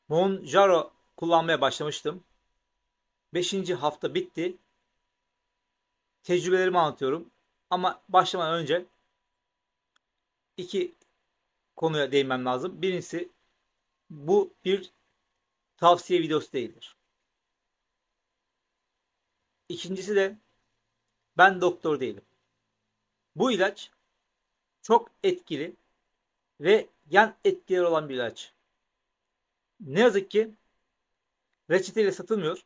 Monjaro kullanmaya başlamıştım. 5. hafta bitti. Tecrübelerimi anlatıyorum. Ama başlamadan önce iki konuya değinmem lazım. Birincisi, bu bir tavsiye videosu değildir. İkincisi de ben doktor değilim. Bu ilaç çok etkili ve yan etkileri olan bir ilaç. Ne yazık ki reçeteyle satılmıyor.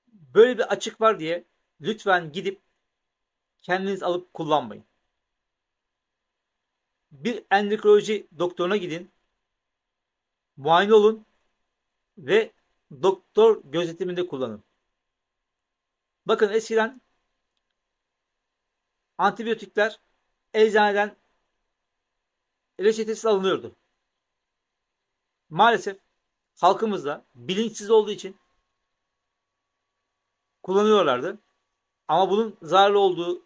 Böyle bir açık var diye lütfen gidip kendiniz alıp kullanmayın. Bir endokrinoloji doktoruna gidin, muayene olun ve doktor gözetiminde kullanın. Bakın, eskiden antibiyotikler eczaneden reçetesiz alınıyordu. Maalesef halkımızda bilinçsiz olduğu için kullanıyorlardı. Ama bunun zararlı olduğu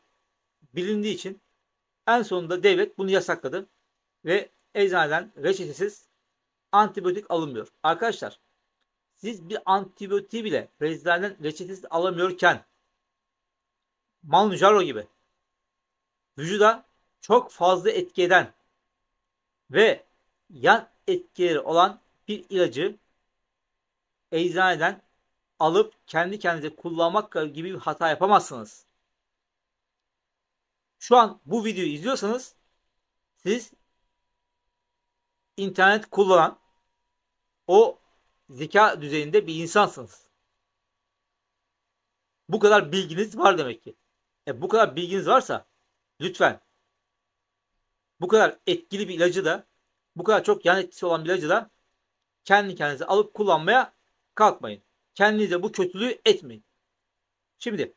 bilindiği için en sonunda devlet bunu yasakladı ve eczaneden reçetesiz antibiyotik alınmıyor. Arkadaşlar, siz bir antibiyotiği bile eczaneden reçetesiz alamıyorken Manjaro gibi vücuda çok fazla etki eden ve yan etkileri olan bir ilacı eczaneden alıp kendi kendinize kullanmak gibi bir hata yapamazsınız. Şu an bu videoyu izliyorsanız siz internet kullanan o zeka düzeyinde bir insansınız. Bu kadar bilginiz var demek ki. Bu kadar bilginiz varsa lütfen bu kadar etkili bir ilacı da, bu kadar çok yan etkisi olan bir ilacı da kendi kendinize alıp kullanmaya kalkmayın. Kendinize bu kötülüğü etmeyin. Şimdi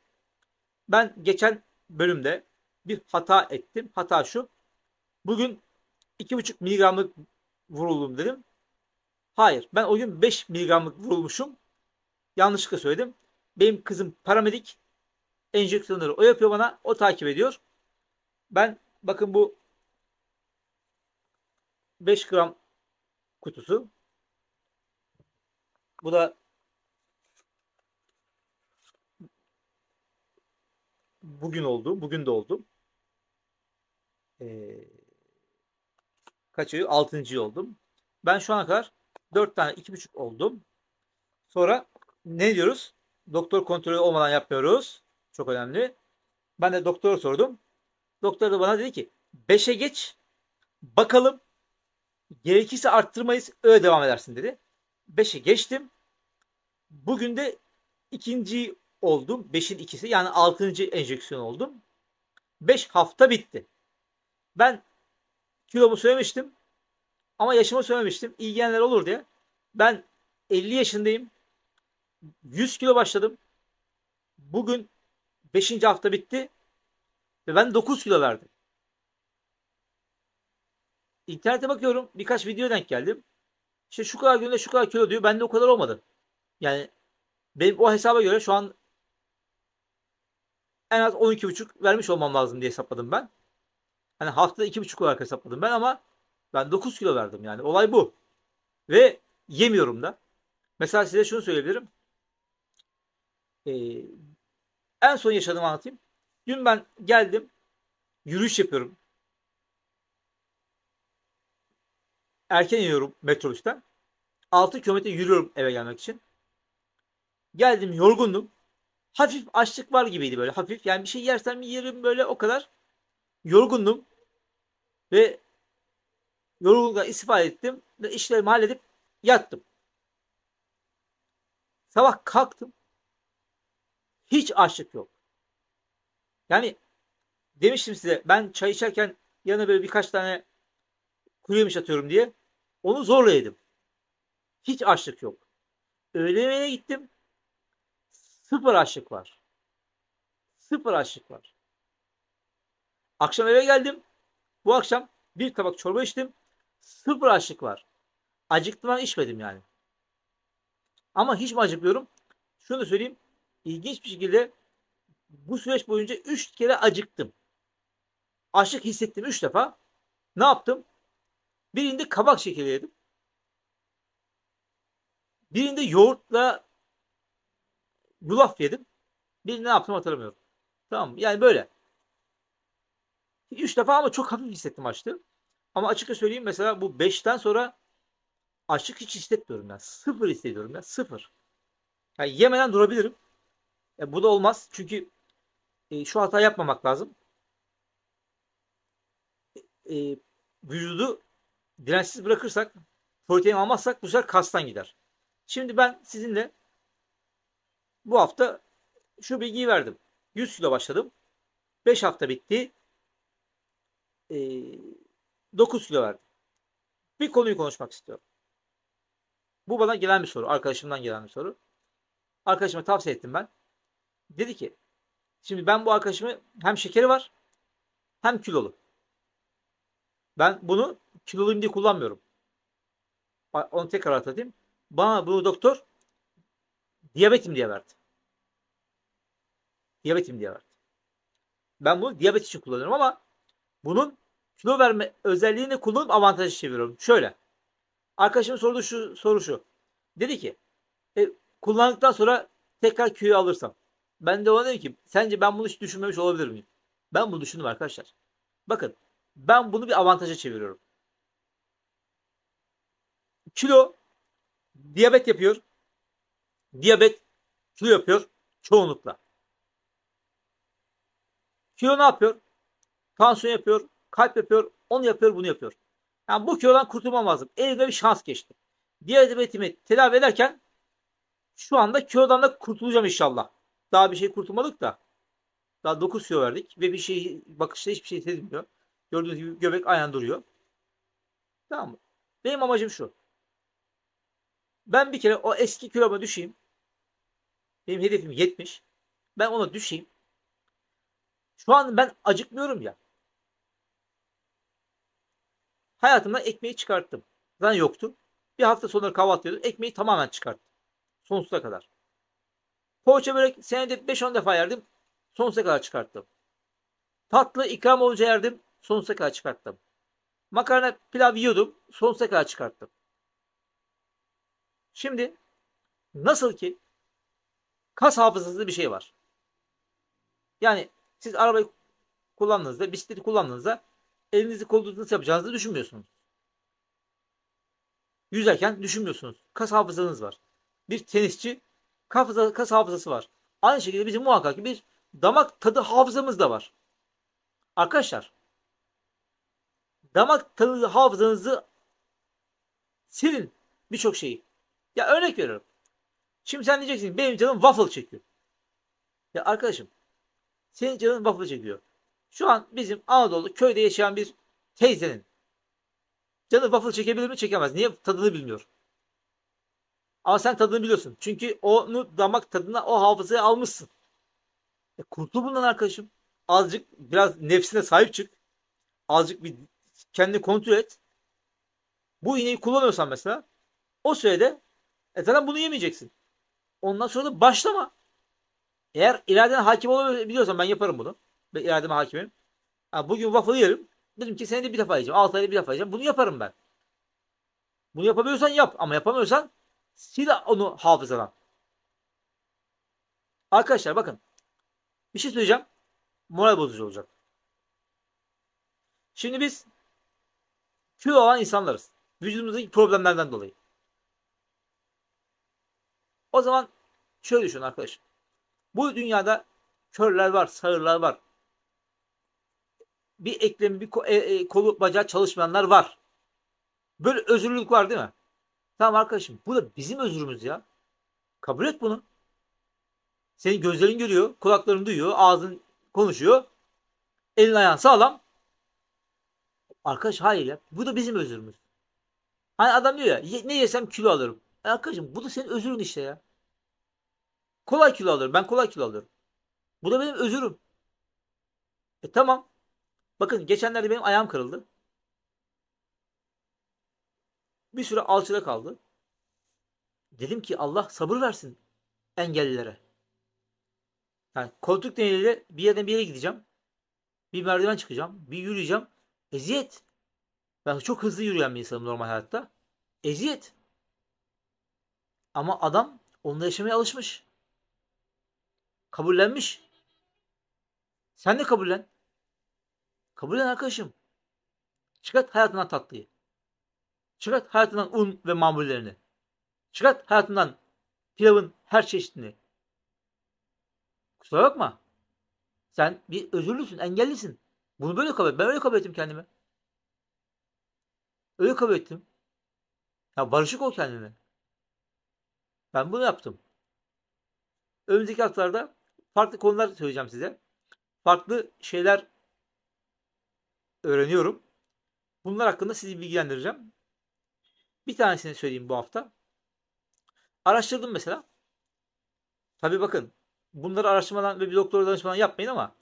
ben geçen bölümde bir hata ettim. Hata şu: bugün 2,5 miligramlık vuruldum dedim. Hayır, ben o gün 5 miligramlık vurulmuşum. Yanlışlıkla söyledim. Benim kızım paramedik. Enjeksiyonları o yapıyor bana. O takip ediyor. Ben, bakın, bu 5 gram kutusu. Bu da bugün oldu. Bugün de oldu. Kaç ayı? 6. oldum. Ben şu ana kadar 4 tane 2,5 oldum. Sonra ne diyoruz? Doktor kontrolü olmadan yapmıyoruz. Çok önemli. Ben de doktora sordum. Doktor da bana dedi ki 5'e geç, bakalım, gerekirse arttırmayız, öyle devam edersin dedi. 5'e geçtim. Bugün de ikinci oldum. 5'in ikisi, yani 6. enjeksiyon oldum. 5 hafta bitti. Ben kilomu söylemiştim ama yaşımı söylemiştim. İlgilenenler olur diye. Ben 50 yaşındayım. 100 kilo başladım. Bugün 5. hafta bitti ve ben 9 kilo verdim. İnternete bakıyorum. Birkaç video denk geldim. İşte şu kadar günde şu kadar kilo diyor. Bende o kadar olmadı. Yani benim o hesaba göre şu an en az 12,5 vermiş olmam lazım diye hesapladım ben. Hani haftada 2,5 olarak hesapladım ben, ama ben 9 kilo verdim yani. Olay bu. Ve yemiyorum da. Mesela size şunu söyleyebilirim. Ee, En son yaşadığımı anlatayım. Dün ben geldim. Yürüyüş yapıyorum. Erken iniyorum metrobüsten. 6 kilometre yürüyorum eve gelmek için. Geldim, yorgundum. Hafif açlık var gibiydi böyle. Hafif, yani bir şey yersem yerim, böyle o kadar. Yorgundum. Ve yorgunlukla istifade ettim. Ve işlerimi halledip yattım. Sabah kalktım. Hiç açlık yok. Yani demiştim size, ben çay içerken yanına böyle birkaç tane kuru yemiş atıyorum diye. Onu zorla yedim. Hiç açlık yok. Öğle yemeğine gittim. Sıfır açlık var. Sıfır açlık var. Akşam eve geldim. Bu akşam bir tabak çorba içtim. Sıfır açlık var. Acıktığımdan içmedim yani. Ama hiç mi acıkmıyorum? Şunu da söyleyeyim. İlginç bir şekilde bu süreç boyunca 3 kere acıktım. Açlık hissettim 3 defa. Ne yaptım? Birinde kabak şekeri yedim. Birinde yoğurtla yulaf yedim. Birinde ne yaptım hatırlamıyorum. Tamam mı? Yani böyle. 3 defa ama çok hafif hissettim açlığı. Ama açıkça söyleyeyim, mesela bu 5'ten sonra açlık hiç hissetmiyorum ben. Sıfır hissediyorum ben. Sıfır. Yani yemeden durabilirim. Bu da olmaz. Çünkü şu hata yapmamak lazım. E, Vücudu dirençsiz bırakırsak, protein almazsak bu sefer kastan gider. Şimdi ben sizinle bu hafta şu bilgiyi verdim. 100 kilo başladım. 5 hafta bitti. E, 9 kilo verdim. Bir konuyu konuşmak istiyorum. Bu bana gelen bir soru. Arkadaşımdan gelen bir soru. Arkadaşıma tavsiye ettim ben. Dedi ki, şimdi ben bu arkadaşımı hem şekeri var hem kilolu. Ben bunu kiloluyum diye kullanmıyorum. Onu tekrar hatırlatayım. Bana bunu doktor diyabetim diye verdi. Diyabetim diye verdi. Ben bunu diyabet için kullanıyorum ama bunun kilo verme özelliğini kullanıp avantajı çeviriyorum. Şöyle. Arkadaşımın sorduğu soru şu. Dedi ki, kullandıktan sonra tekrar kilo alırsam. Ben de ona dedim ki, sence ben bunu hiç düşünmemiş olabilir miyim? Ben bunu düşündüm arkadaşlar. Bakın, ben bunu bir avantaja çeviriyorum. Kilo diyabet yapıyor. Diyabet kilo yapıyor çoğunlukla. Kilo ne yapıyor? Tansiyon yapıyor, kalp yapıyor, onu yapıyor, bunu yapıyor. Yani bu kilodan kurtulmam lazım. Elimde bir şans geçti. Diyabetimi tedavi ederken şu anda kilodan da kurtulacağım inşallah. Daha bir şey kurtulmadık da. Daha 9 kilo verdik ve bir şey, bakışta hiçbir şey hissedilmiyor. Gördüğünüz gibi göbek aynen duruyor. Tamam mı? Benim amacım şu. Ben bir kere o eski kiloma düşeyim. Benim hedefim 70. Ben ona düşeyim. Şu an ben acıkmıyorum ya. Hayatımdan ekmeği çıkarttım. Zaten yoktu. Bir hafta sonra kahvaltı ediyordum. Ekmeği tamamen çıkarttım. Sonsuza kadar. Poğaça börek senede 5-10 defa yerdim. Sonsuza kadar çıkarttım. Tatlı ikram olunca yerdim. Sonsuza kadar çıkarttım. Makarna pilav yiyordum. Sonsuza kadar çıkarttım. Şimdi nasıl ki kas hafızası bir şey var. Yani siz arabayı kullandığınızda, bisikleti kullandığınızda elinizi kolunuzu nasıl yapacağınızı düşünmüyorsunuz. Yüzerken düşünmüyorsunuz. Kas hafızanız var. Bir tenisçi kas hafızası var. Aynı şekilde bizim muhakkak bir damak tadı hafızamız da var. Arkadaşlar, damak tadı hafızanızı silin birçok şeyi. Ya örnek veriyorum. Şimdi sen diyeceksin benim canım waffle çekiyor. Ya arkadaşım, senin canın waffle çekiyor. Şu an bizim Anadolu köyde yaşayan bir teyzenin canı waffle çekebilir mi? Çekemez. Niye? Tadını bilmiyor. Ama sen tadını biliyorsun. Çünkü onu damak tadına, o hafızaya almışsın. Kurtul bundan arkadaşım. Azıcık biraz nefsine sahip çık. Azıcık bir kendini kontrol et. Bu iğneyi kullanıyorsan mesela o sürede zaten bunu yemeyeceksin. Ondan sonra da başlama. Eğer iradene hakim olabiliyorsan ben yaparım bunu. Ben irademe hakimim. Ha, bugün waffle yerim. Dedim ki senede bir defa yiyeceğim. 6 ayda bir defa yiyeceğim. Bunu yaparım ben. Bunu yapabiliyorsan yap. Ama yapamıyorsan sil onu hafızadan. Arkadaşlar bakın. Bir şey söyleyeceğim. Moral bozucu olacak. Şimdi biz kilo olan insanlarız. Vücudumuzdaki problemlerden dolayı. O zaman şöyle düşün arkadaşım. Bu dünyada körler var, sağırlar var. Bir eklemi, bir kolu, bacağı çalışmayanlar var. Böyle özürlülük var değil mi? Tamam arkadaşım. Bu da bizim özrümüz ya. Kabul et bunu. Senin gözlerin görüyor, kulakların duyuyor, ağzın konuşuyor. Elin ayağın sağlam. Arkadaş hayır ya. Bu da bizim özrümüz. Hani adam diyor ya, ne yesem kilo alırım. Arkadaşım bu da senin özrün işte ya. Kolay kilo alırım. Ben kolay kilo alıyorum. Bu da benim özürüm. Tamam. Bakın geçenlerde benim ayağım kırıldı. Bir süre alçıda kaldı. Dedim ki Allah sabır versin engellilere. Yani koltuk deneliyle bir yerden bir yere gideceğim. Bir merdiven çıkacağım. Bir yürüyeceğim. Eziyet. Ben çok hızlı yürüyen bir insanım normal hayatta. Eziyet. Ama adam onunla yaşamaya alışmış. Kabullenmiş. Sen de kabullen. Kabullen arkadaşım. Çıkart hayatından tatlıyı. Çıkart hayatından un ve mamullerini. Çıkart hayatından pilavın her çeşidini. Kusura bakma. Sen bir özürlüsün, engellisin. Bunu böyle kabul et. Ben öyle kabul ettim kendimi. Öyle kabul ettim. Ya barışık ol kendine. Ben bunu yaptım. Önümüzdeki haftalarda farklı konular söyleyeceğim size. Farklı şeyler öğreniyorum. Bunlar hakkında sizi bilgilendireceğim. Bir tanesini söyleyeyim bu hafta. Araştırdım mesela. Tabii bakın, bunları araştırmadan ve bir doktora danışmadan yapmayın ama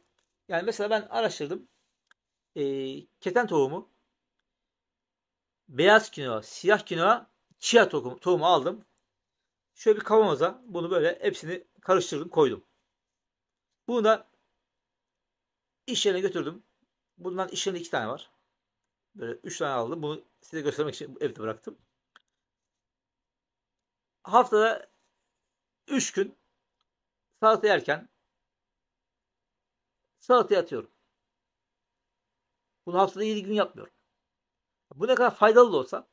yani mesela ben araştırdım. Keten tohumu, beyaz kinoa, siyah kinoa, chia tohumu aldım. Şöyle bir kavanoza bunu böyle hepsini karıştırdım, koydum. Bunu da iş yerine götürdüm. Bundan iş yerinde 2 tane var. Böyle 3 tane aldım. Bunu size göstermek için evde bıraktım. Haftada 3 gün salata yerken salataya atıyorum. Bunu haftada 7 gün yapmıyorum. Bu ne kadar faydalı da olsa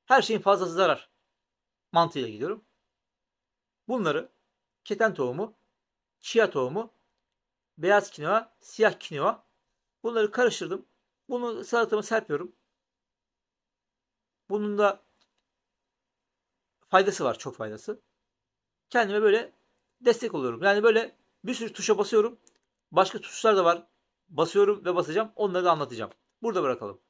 her şeyin fazlası zarar mantığıyla gidiyorum. Bunları keten tohumu, chia tohumu, beyaz kinoa, siyah kinoa, bunları karıştırdım. Bunu salatama serpiyorum. Bunun da faydası var, çok faydası. Kendime böyle destek oluyorum. Yani böyle bir sürü tuşa basıyorum. Başka tuşlar da var. Basıyorum ve basacağım. Onları da anlatacağım. Burada bırakalım.